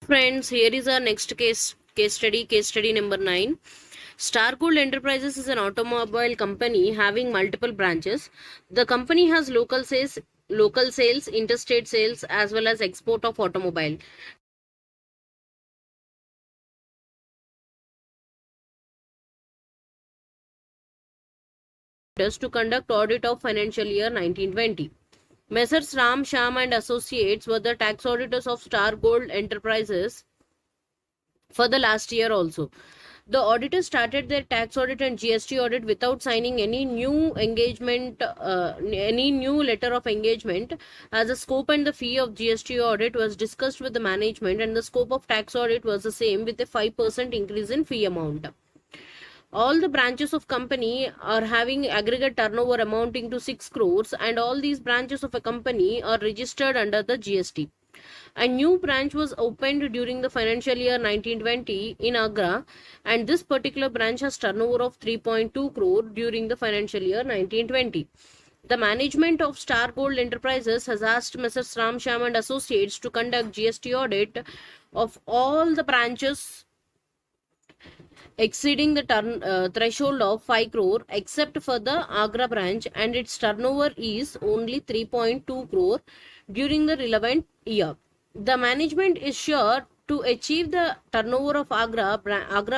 Friends, here is our next case study number 9. Star Gold Enterprises is an automobile company having multiple branches. The company has local sales, interstate sales, as well as export of automobile. To conduct audit of financial year 1920. Messrs. Ram Sham and Associates were the tax auditors of Star Gold Enterprises for the last year also. The auditors started their tax audit and GST audit without signing any new letter of engagement, as the scope and the fee of GST audit was discussed with the management, and the scope of tax audit was the same with a 5% increase in fee amount. All the branches of company are having aggregate turnover amounting to 6 crores, and all these branches of a company are registered under the GST. A new branch was opened during the financial year 1920 in Agra, and this particular branch has turnover of 3.2 crore during the financial year 1920. The management of Star Gold Enterprises has asked Messrs. Ram Sham and Associates to conduct GST audit of all the branches exceeding the threshold of 5 crore except for the Agra branch, and its turnover is only 3.2 crore during the relevant year. The management is sure to achieve the turnover of Agra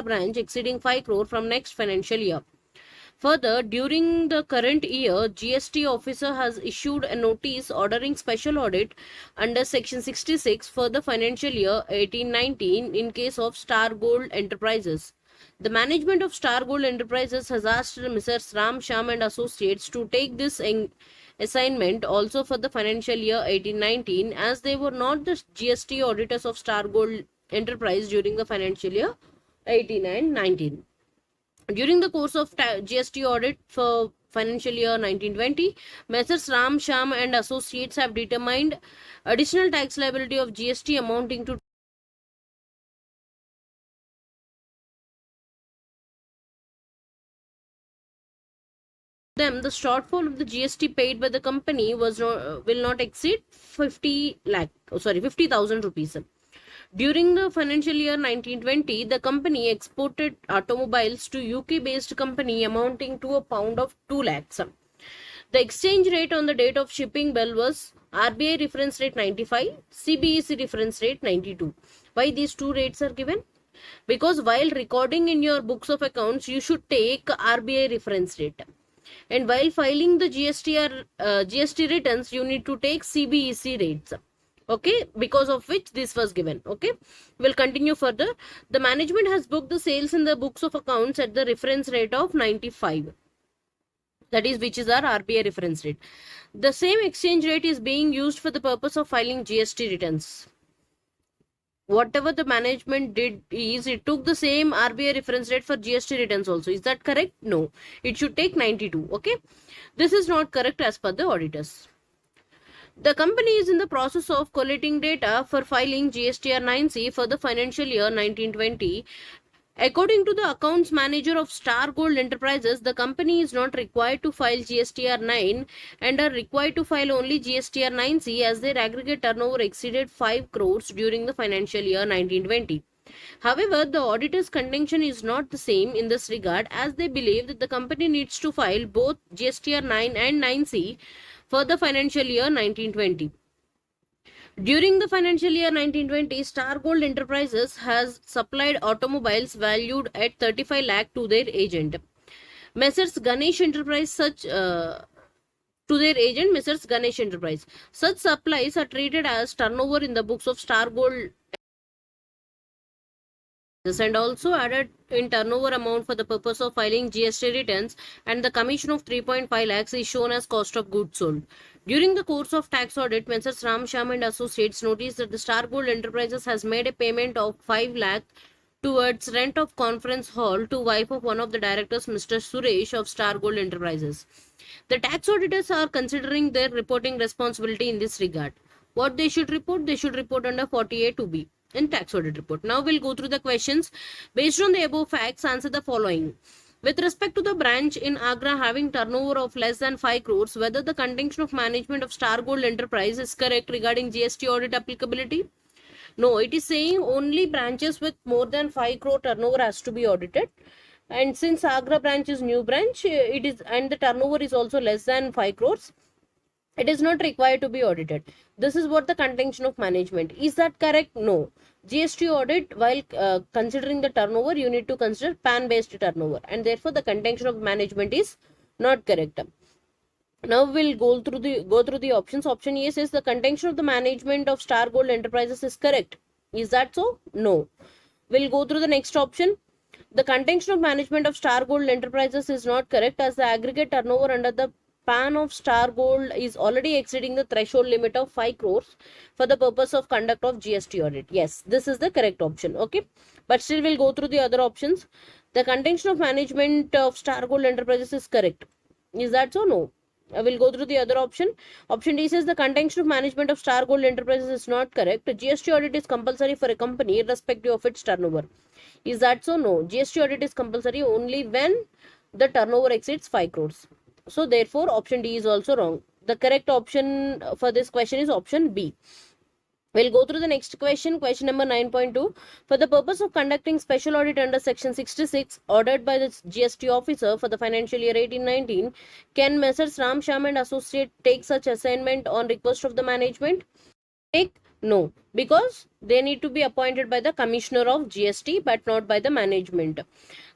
branch exceeding 5 crore from next financial year. Further, during the current year, GST officer has issued a notice ordering special audit under section 66 for the financial year 1819 in case of Star Gold Enterprises. The management of Star Gold Enterprises has asked Messrs. Ram Sham and Associates to take this assignment also for the financial year 1819, as they were not the GST auditors of Star Gold Enterprise during the financial year 1819. During the course of GST audit for financial year 1920, Messrs. Ram Sham and Associates have determined additional tax liability of GST amounting to them. The shortfall of the GST paid by the company will not exceed 50,000 rupees. During the financial year 1920, the company exported automobiles to UK-based company amounting to a pound of 2 lakhs. The exchange rate on the date of shipping bill was RBI reference rate 95, CBEC reference rate 92. Why these two rates are given? Because while recording in your books of accounts, you should take RBI reference rate. And while filing the GST returns, you need to take CBEC rates. Okay, because of which this was given. Okay, we'll continue further. The management has booked the sales in the books of accounts at the reference rate of 95. That is, which is our RBI reference rate. The same exchange rate is being used for the purpose of filing GST returns. Whatever the management did is it took the same RBI reference rate for GST returns also. Is that correct? No. It should take 92. Okay. This is not correct as per the auditors. The company is in the process of collating data for filing GSTR 9C for the financial year 1920. According to the accounts manager of Star Gold Enterprises, the company is not required to file GSTR 9 and are required to file only GSTR 9C, as their aggregate turnover exceeded 5 crores during the financial year 1920. However, the auditor's contention is not the same in this regard, as they believe that the company needs to file both GSTR 9 and 9C for the financial year 1920. During the financial year 1920, Star Gold Enterprises has supplied automobiles valued at 35 lakh to their agent, Messrs. Ganesh Enterprise. Messrs. Ganesh Enterprise. Such supplies are treated as turnover in the books of Star Gold and also added in turnover amount for the purpose of filing GST returns, and the commission of 3.5 lakhs is shown as cost of goods sold. During the course of tax audit, Messrs. Ram Sham and Associates noticed that the Star Gold Enterprises has made a payment of 5 lakh towards rent of conference hall to wife of one of the directors, Mr. Suresh of Star Gold Enterprises. The tax auditors are considering their reporting responsibility in this regard. What they should report? They should report under 48(2)(b) in tax audit report. Now we'll go through the questions. Based on the above facts, answer the following. With respect to the branch in Agra having turnover of less than 5 crores, whether the contention of management of Star Gold Enterprise is correct regarding GST audit applicability? No, it is saying only branches with more than 5 crore turnover has to be audited. And since Agra branch is new branch, it is, and the turnover is also less than 5 crores, it is not required to be audited. This is what the contention of management. Is that correct? No. GST audit, while considering the turnover, you need to consider PAN based turnover, and therefore the contention of management is not correct. Now we'll go through the options. Option A says the contention of the management of Star Gold Enterprises is correct. Is that so? No. We'll go through the next option. The contention of management of Star Gold Enterprises is not correct, as the aggregate turnover under the PAN of Star Gold is already exceeding the threshold limit of 5 crores for the purpose of conduct of GST audit. Yes, this is the correct option. Okay, but still we'll go through the other options. The contention of management of Star Gold Enterprises is correct. Is that so? No. I will go through the other option. Option D says the contention of management of Star Gold Enterprises is not correct. GST audit is compulsory for a company irrespective of its turnover. Is that so? No. GST audit is compulsory only when the turnover exceeds 5 crores. So therefore option D is also wrong. The correct option for this question is option B. We'll go through the next question, question number 9.2. For the purpose of conducting special audit under section 66, ordered by the GST officer for the financial year 18-19, can Messrs. Ram Shyam and Associate take such assignment on request of the management? Take? No, because they need to be appointed by the commissioner of GST but not by the management.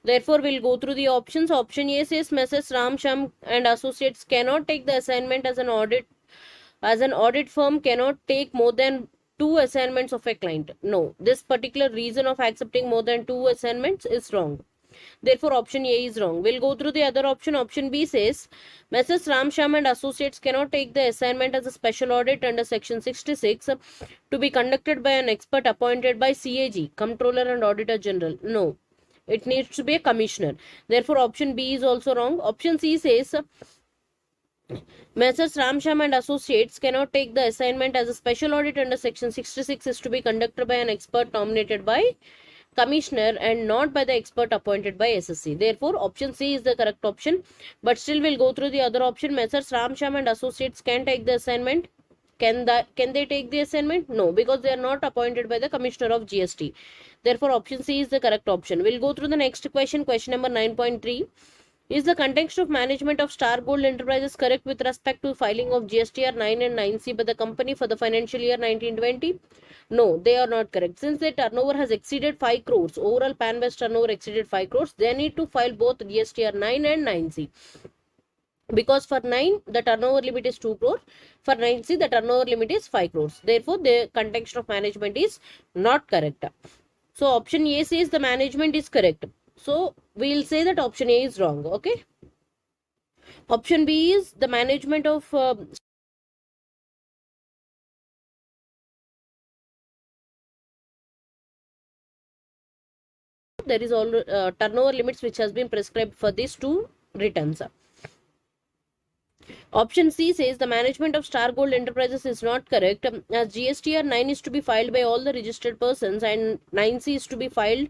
Therefore, we'll go through the options. Option A says Messrs. Ram Shyam and Associates cannot take the assignment as an audit firm cannot take more than 2 assignments of a client. No, this particular reason of accepting more than 2 assignments is wrong. Therefore, option A is wrong. We'll go through the other option. Option B says Messrs. Ram Shyam and Associates cannot take the assignment as a special audit under section 66 to be conducted by an expert appointed by CAG, Comptroller and Auditor General. No, it needs to be a commissioner. Therefore, option B is also wrong. Option C says Messrs. Ram Shyam and Associates cannot take the assignment as a special audit under section 66 is to be conducted by an expert nominated by commissioner and not by the expert appointed by SSC. Therefore, option C is the correct option. But still we'll go through the other option. Messrs. Ram Shyam and Associates can take the assignment. Can they take the assignment? No, because they are not appointed by the commissioner of GST. Therefore, option C is the correct option. We'll go through the next question, question number 9.3. Is the context of management of Star Gold Enterprises correct with respect to filing of GSTR 9 and 9C by the company for the financial year 1920? No, they are not correct. Since their turnover has exceeded 5 crores, overall PAN-based turnover exceeded 5 crores, they need to file both GSTR 9 and 9C. Because for 9, the turnover limit is 2 crores. For 9C, the turnover limit is 5 crores. Therefore, the context of management is not correct. So, option A says the management is correct. So, we'll say that option A is wrong. Okay. Option B is the management of there is all turnover limits which has been prescribed for these two returns. Option C says the management of Star Gold Enterprises is not correct, as GSTR 9 is to be filed by all the registered persons and 9C is to be filed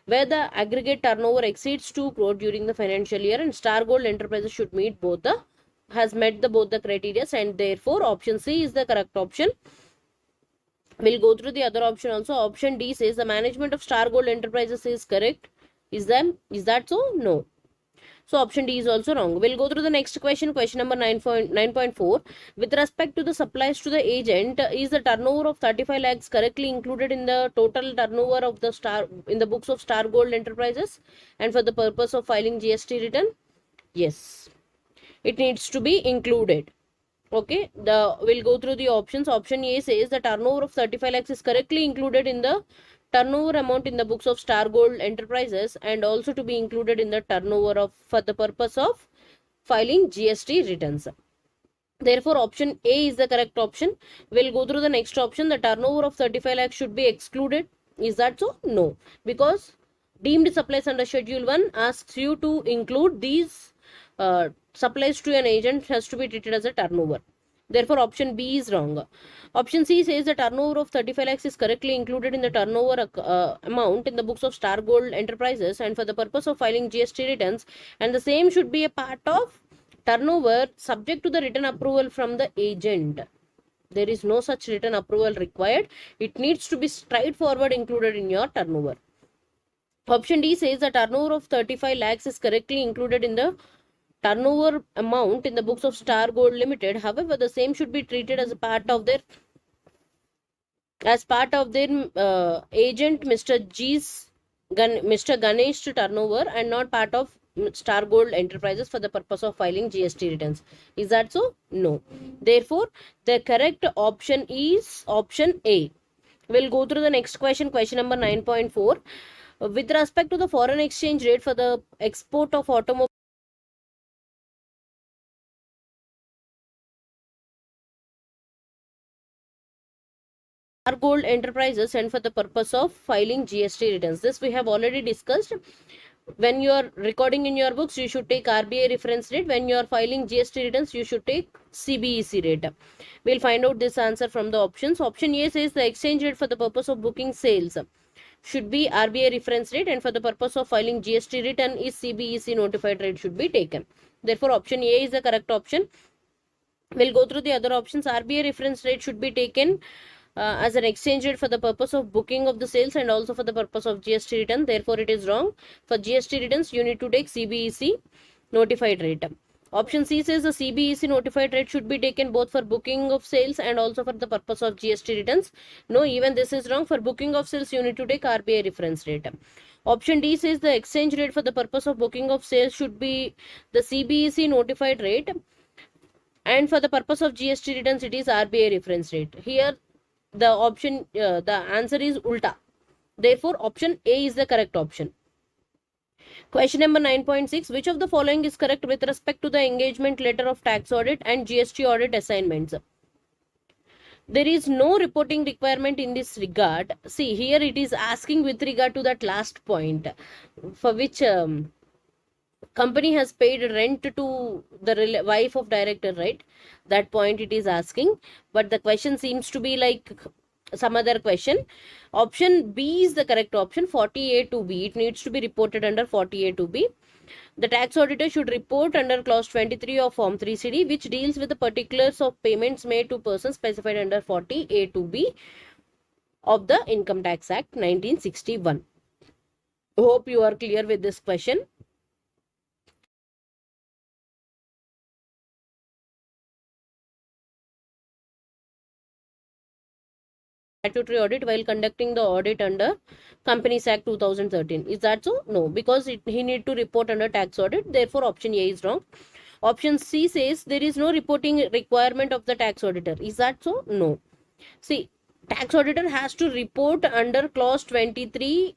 where the aggregate turnover exceeds 2 crore during the financial year, and Star Gold Enterprises should meet both the criteria, and therefore option C is the correct option. We'll go through the other option also. Option D says the management of Star Gold Enterprises is correct. Is that so? No. So option D is also wrong. We'll go through the next question, question number 9.4. With respect to the supplies to the agent, is the turnover of 35 lakhs correctly included in the total turnover of the in the books of Star Gold Enterprises and for the purpose of filing GST return? Yes, it needs to be included. Okay, we'll go through the options. Option A says the turnover of 35 lakhs is correctly included in the turnover amount in the books of Star Gold Enterprises and also to be included in the turnover of for the purpose of filing GST returns. Therefore, option A is the correct option. We'll go through the next option. The turnover of 35 lakhs should be excluded. Is that so? No, because deemed supplies under Schedule 1 asks you to include these supplies to an agent has to be treated as a turnover. Therefore, option B is wrong. Option C says the turnover of 35 lakhs is correctly included in the turnover amount in the books of Star Gold Enterprises and for the purpose of filing GST returns, and the same should be a part of turnover subject to the written approval from the agent. There is no such written approval required. It needs to be straightforward included in your turnover. Option D says the turnover of 35 lakhs is correctly included in the turnover amount in the books of Star Gold Limited. However, the same should be treated as a part of their agent Mr. Ganesh turnover and not part of Star Gold Enterprises for the purpose of filing GST returns. Is that so? No. Therefore, the correct option is option A. We'll go through the next question, question number 9.4. With respect to the foreign exchange rate for the export of automobile Star Gold Enterprises and for the purpose of filing GST returns. This we have already discussed. When you are recording in your books, you should take RBI reference rate. When you are filing GST returns, you should take CBEC rate. We'll find out this answer from the options. Option A says the exchange rate for the purpose of booking sales should be RBI reference rate, and for the purpose of filing GST return is CBEC notified rate should be taken. Therefore, option A is the correct option. We'll go through the other options. RBI reference rate should be taken as an exchange rate for the purpose of booking of the sales and also for the purpose of GST return. Therefore, it is wrong. For GST returns, you need to take CBEC notified rate. Option C says the CBEC notified rate should be taken both for booking of sales and also for the purpose of GST returns. No, even this is wrong. For booking of sales, you need to take RBI reference rate. Option D says the exchange rate for the purpose of booking of sales should be the CBEC notified rate, and for the purpose of GST returns, it is RBI reference rate. Here, the answer is ulta. Therefore, option A is the correct option. Question number 9.6. Which of the following is correct with respect to the engagement letter of tax audit and GST audit assignments? There is no reporting requirement in this regard. See, here it is asking with regard to that last point, for which company has paid rent to the wife of director, right? That point it is asking, but the question seems to be like some other question. Option B is the correct option, 40A to B. It needs to be reported under 40A to B. The tax auditor should report under clause 23 of form 3CD, which deals with the particulars of payments made to persons specified under 40A to B of the Income Tax Act 1961. Hope you are clear with this question. Statutory audit while conducting the audit under Companies Act 2013. Is that so? No, because he need to report under tax audit. Therefore, option A is wrong. Option C says there is no reporting requirement of the tax auditor. Is that so? No. See, tax auditor has to report under clause 23,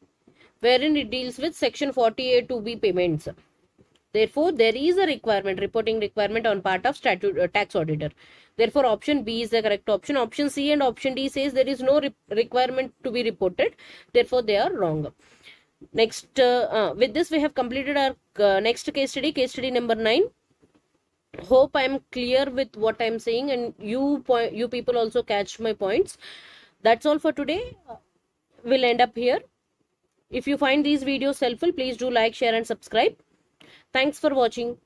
wherein it deals with section 48 to be payments. Therefore, there is a reporting requirement on part of tax auditor. Therefore, option B is the correct option. Option C and option D says there is no requirement to be reported. Therefore, they are wrong. Next, with this, we have completed our next case study number 9. Hope I am clear with what I am saying, and you people also catch my points. That's all for today. We'll end up here. If you find these videos helpful, please do like, share, and subscribe. Thanks for watching.